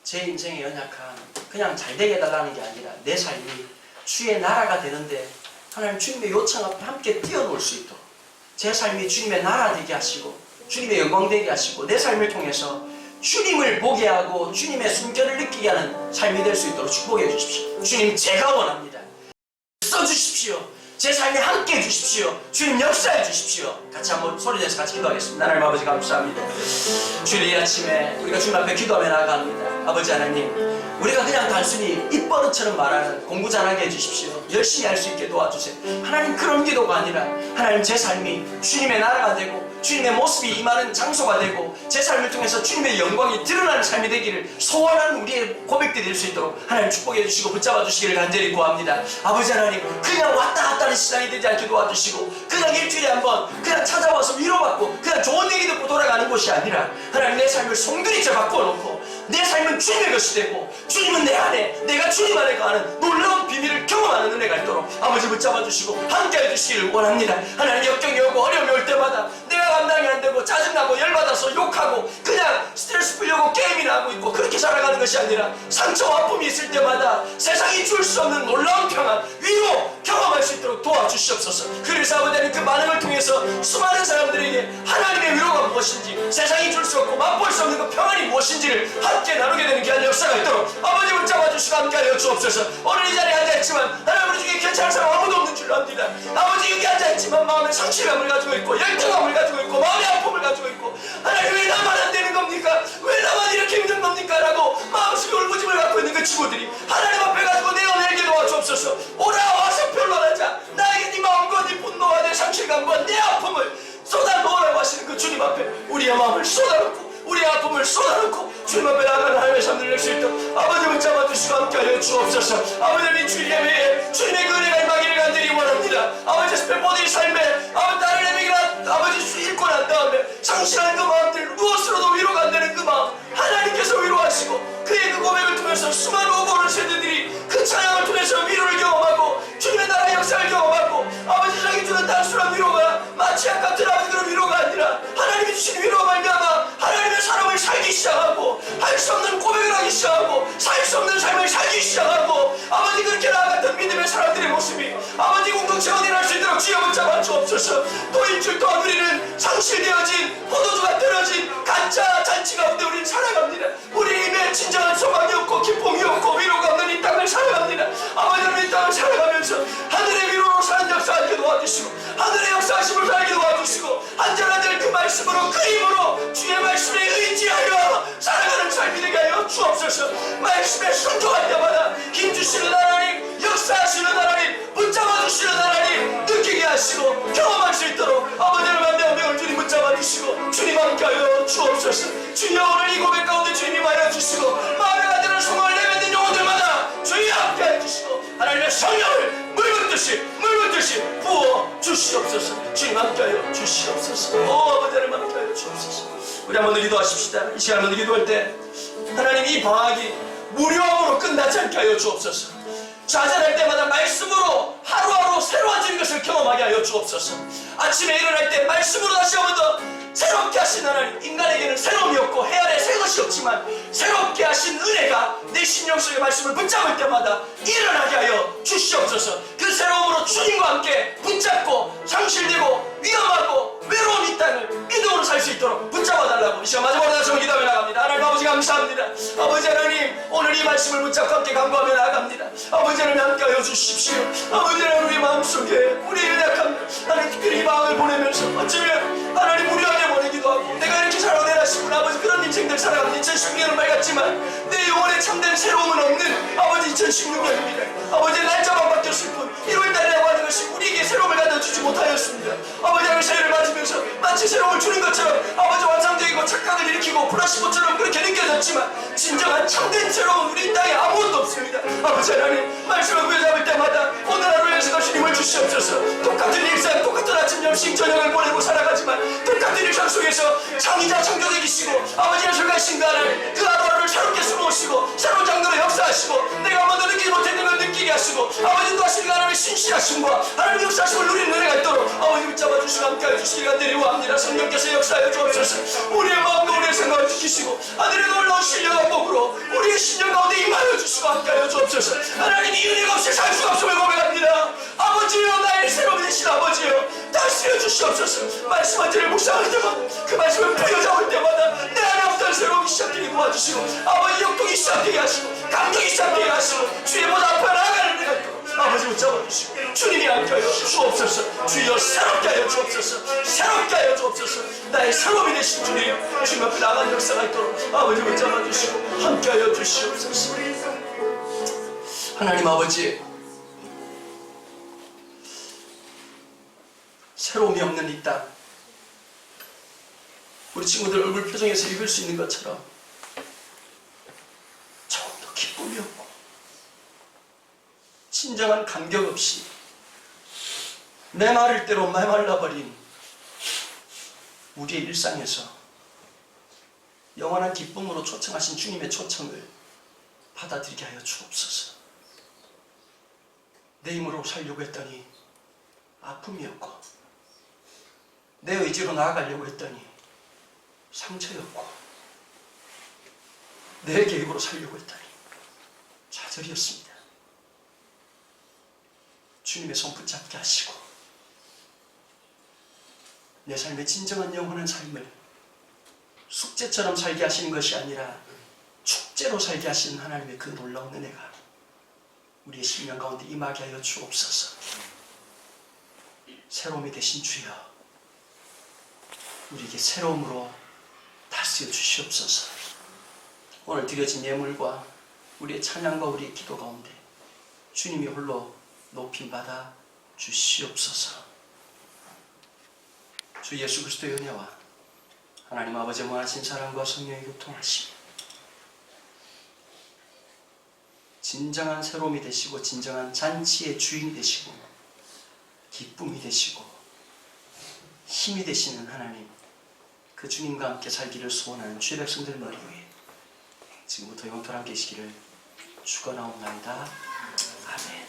제 인생의 연약한 그냥 잘되게 해달라는 게 아니라 내 삶이 주의 나라가 되는데 하나님 주님의 요청 앞에 함께 뛰어놀 수 있도록 제 삶이 주님의 나라 되게 하시고 주님의 영광 되게 하시고 내 삶을 통해서 주님을 보게 하고 주님의 숨결을 느끼게 하는 삶이 될 수 있도록 축복해 주십시오. 주님 제가 원합니다. 써주십시오. 제 삶에 함께 해주십시오. 주님 역사해 주십시오. 같이 한번 소리내서 같이 기도하겠습니다. 하나님 아버지 감사합니다. 주일 이 아침에 우리가 주님 앞에 기도하며 나아갑니다. 아버지 하나님, 우리가 그냥 단순히 입버릇처럼 말하는 공부 잘하게 해주십시오, 열심히 할 수 있게 도와주세요, 하나님 그런 기도가 아니라 하나님 제 삶이 주님의 나라가 되고 주님의 모습이 임하는 장소가 되고 제 삶을 통해서 주님의 영광이 드러나는 삶이 되기를 소원하는 우리의 고백들이 될 수 있도록 하나님 축복해 주시고 붙잡아 주시기를 간절히 구합니다. 아버지 하나님, 그냥 왔다 갔다 하는 신앙이 되지 않게 도와주시고 그냥 일주일에 한번 그냥 찾아와서 위로받고 그냥 좋은 얘기 듣고 돌아가는 곳이 아니라 하나님 내 삶을 송두리째 바꿔놓고 내 삶은 주님의 것이 되고 주님은 내 안에, 내가 주님 안에 거하는 놀라운 비밀을 경험하는 은혜가 있도록 아버지 붙잡아 주시고 함께해 주시기를 원합니다. 하나님, 역경이 오고 어려움이 올 때마다 내가 감당이 안 되고 짜증나고 열받아서 욕하고 그냥 스트레스 풀려고 게임이나 하고 있고 그렇게 살아가는 것이 아니라 상처와 아픔이 있을 때마다 세상이 줄 수 없는 놀라운 평안, 위로 경험할 수 있도록 도와주시옵소서. 그래서 아버지 하나님, 그 반응을 통해서 수많은 사람들에게 하나님의 위로가 무엇인지, 세상이 줄 수 없고 맛볼 수 없는 그 평안이 무엇인지를 함께 나누게 되는 귀한 역사가 있도록 아버지 붙잡아 주시고 함께하여 주옵소서. 오늘 이 자리에 앉아있지만 하나님, 우리 중에 괜찮은 사람 아무도 없는 줄로 압니다. 아버지, 여기 앉아있지만 마음에 상실감을 가지고 있고 열등감을 가지고 있고 마음의 아픔을 가지고 있고, 하나님 왜 나만 안 되는 겁니까? 왜 나만 이렇게 힘든 겁니까? 라고 마음속에 울부짐을 갖고 있는 그 친구들이 하나님 앞에 가지고 내어내게 도와주옵소서. 오라 와서 변론하자. 나에게 네 마음과 네 분노와 내 상실감과 내 아픔을 쏟아놓으라고 하시는 그 주님 앞에 우리의 마음을 쏟아놓고 우리의 아픔을 쏟아놓고 주님 앞에 나가는 하나님의 삶을 낼 수 있도록 아버지 붙잡아 주시고 함께하여 주옵소서. 아버지, 주일 예배에 주님의 그 은혜가 임하기를 간절히 원합니다. 아버지, 스페포드의 삶에 다른 예배가 아버지 주 읽고 난 다음에 상실한 그 마음들, 무엇으로도 위로가 안 되는 그 마음 하나님께서 위로하시고 그의 그 고백을 통해서 수많은 오고 오는 세대들이 그 찬양을 통해서 위로를 경험하고 주님의 나라의 역사를 경험하고 아버지 세상이 주는 단순한 위로가 마치 같은 아버지 그런 위로가 아니라 하나님이 주신 위로가 말미암아 하나님의 사람을 살기 시작하고 할 수 없는 고백을 하기 시작하고 살 수 없는 삶을 살기 시작하고 아버지, 그렇게 나아갔던 믿음의 사람들의 모습이 아버지 공동체가 일어날 수 있도록 주여 붙잡아 주옵소서. 또 일주일 동안 우리는 상실되어진 포도주가 떨어진 가짜 잔치 가운데 우리는 살아갑니다. 우리 입에 진정한 소망이 없고 기쁨이 없고 위로가 없는 이 땅을 살아갑니다. 아버지, 하나님, 이 땅을 살아가면서 하늘의 위로로 사는 역사하게 도와주시고 하늘의 역사하심을 살게 도와주시고 한절한절 그 말씀으로 그 힘으로 주의 말씀에 의지하여 살아가는 삶이 되게 하여 주옵소서. 말씀에 순종할 때마다 힘주시는 하나님, 역사하시는 하나님, 붙잡아 주시는 하나님 느끼게 하시고 경험할 수 있도록 아버지를 만나며 명을 주님 붙잡아 주시고 주님 함께하여 주옵소서. 주여, 오늘 이 고백 가운데 주님이 말해 주시고 마음에 가득한 소망을 내뱉는 영혼들마다 주여 함께해 주시고 하나님의 성령을 물붓듯이 부어 주시옵소서. 주님 함께하여 주시옵소서. 아버지 하나님 함께하여 주옵소서. 우리 한번 더 기도하십시다. 이 시간 한번 더 기도할 때 하나님, 이 방학이 무료함으로 끝나지 않게 하여 주옵소서. 좌절할 때마다 말씀으로 하루하루 새로워지는 것을 경험하게 하여 주옵소서. 아침에 일어날 때 말씀으로 다시 한번 더 새롭게 하신 하나님, 인간에게는 새로움이 없고 해아래 새 것이 없지만 새롭게 하신 은혜가 내 심령 속의 말씀을 붙잡을 때마다 일어나게 하여 주시옵소서. 그 새로움으로 주님과 함께 붙잡고 상실되고 위험하고 외로운 이 땅을 믿음으로 살 수 있도록 붙잡아 달라고 이 시간 마지막으로 다시 한번 기도하며 나갑니다. 하나님 아버지, 감사합니다. 아버지 하나님, 오늘 이 말씀을 붙잡고 함께 간구하며 나아갑니다. 아버지 하나님, 함께하여 주십시오. 아버지 하나님, 우리 마음속에 우리의 연약함, 하나님 특별히 이 마음을 보내면서 어쩌면 하나님 무료하게 보내기도 하고 내가 이렇게 살아내라 싶은 아버지 그런 인생들 살아가는 2016년은 밝았지만 내 영혼에 참된 새로움은 없는 아버지 2016년입니다. 아버지, 날짜만 바뀌었을 뿐 1월달이라고 하는 것이 우리에게 새로움을 가져주지 못하였습니다. 아버지 하나님, 새해를 맞으면서 마치 새로움을 주는 것처럼 아버지 완성적이고 착각을 일으키고 플라시보처럼 그렇게 느껴졌지만 진정한 참된 새로움은 우리 땅에 아무것도 없습니다. 아버지 하나님, 말씀을 부여잡을 때마다 오늘 하루에서도 주님을 주시옵소서. 똑같은 일상, 똑같은 아침, 점심, 저녁을 보내고 살아가지만 똑같은 일상 속에서 창의자 창조되기시고 아버지 예술가신 그 하나님, 그 하루하루를 새롭게 숨어오시고 새로운 장도로 역사하시고 내가 한 번도 느끼지 못했는 걸 느끼게 하시고 아버지 또 하신 그 하나님의 신실하심과 하나님의 역사하심을 누리는 은혜가 있도록 아버지 붙잡아 주시고 함께해 주시기 간절히 원합니다. 성령께서 역사하여 주옵소서. 우리의 마음과 우리의 생각을 지키시고 하늘의 놀라운 신령한 복으로 우리의 신령 가운데 임하여 주시고 함께하여 주옵소서. 하나님, 이 은혜가 없이 살 수가 없음을 고백합니다. 아버지여, 나의 새로운 되신 아버지여, 다스려 주시옵소서. 말씀한 자를 묵상할 때마다 그 말씀을 부여잡을 때마다 내 안에 없던 새로움이 시작되게 도와주시고 아버지 역동이 시작되게 하시고 감격이 시작되게 하시고 주의 보다 앞에 나아가는 은혜가 있도록 아버지 붙잡아 주시고 주님이 함께하여 주옵소서. 주여, 새롭게 하여 주옵소서. 새롭게 하여 주옵소서. 나의 새로움이 되신 주님, 주님 앞에 나아가는 역사가 있도록 아버지 붙잡아 주시고 함께하여 주시옵소서. 하나님 아버지, 새로움이 없는 이 땅, 우리 친구들 얼굴 표정에서 읽을 수 있는 것처럼 조금 더 기쁨이 없고 진정한 감격 없이 내 마를 대로 메말라버린 우리의 일상에서 영원한 기쁨으로 초청하신 주님의 초청을 받아들이게 하여 주옵소서. 내 힘으로 살려고 했더니 아픔이었고, 내 의지로 나아가려고 했더니 상처였고, 내 계획으로 살려고 했더니 좌절이었습니다. 주님의 손 붙잡게 하시고 내 삶의 진정한 영원한 삶을 숙제처럼 살게 하시는 것이 아니라 축제로 살게 하시는 하나님의 그 놀라운 은혜가 우리의 심령 가운데 임하게 하여 주옵소서. 새로움이 되신 주여, 우리에게 새로움으로 다스려 주시옵소서. 오늘 드려진 예물과 우리의 찬양과 우리의 기도 가운데 주님이 홀로 높임받아 주시옵소서. 주 예수 그리스도의 은혜와 하나님 아버지의 무한하신 사랑과 성령의 교통하심, 진정한 새로움이 되시고 진정한 잔치의 주인이 되시고 기쁨이 되시고 힘이 되시는 하나님, 그 주님과 함께 살기를 소원하는 주의 백성들 머리 위에 지금부터 영원토록 함께 계시기를 축원하옵나이다. 아멘.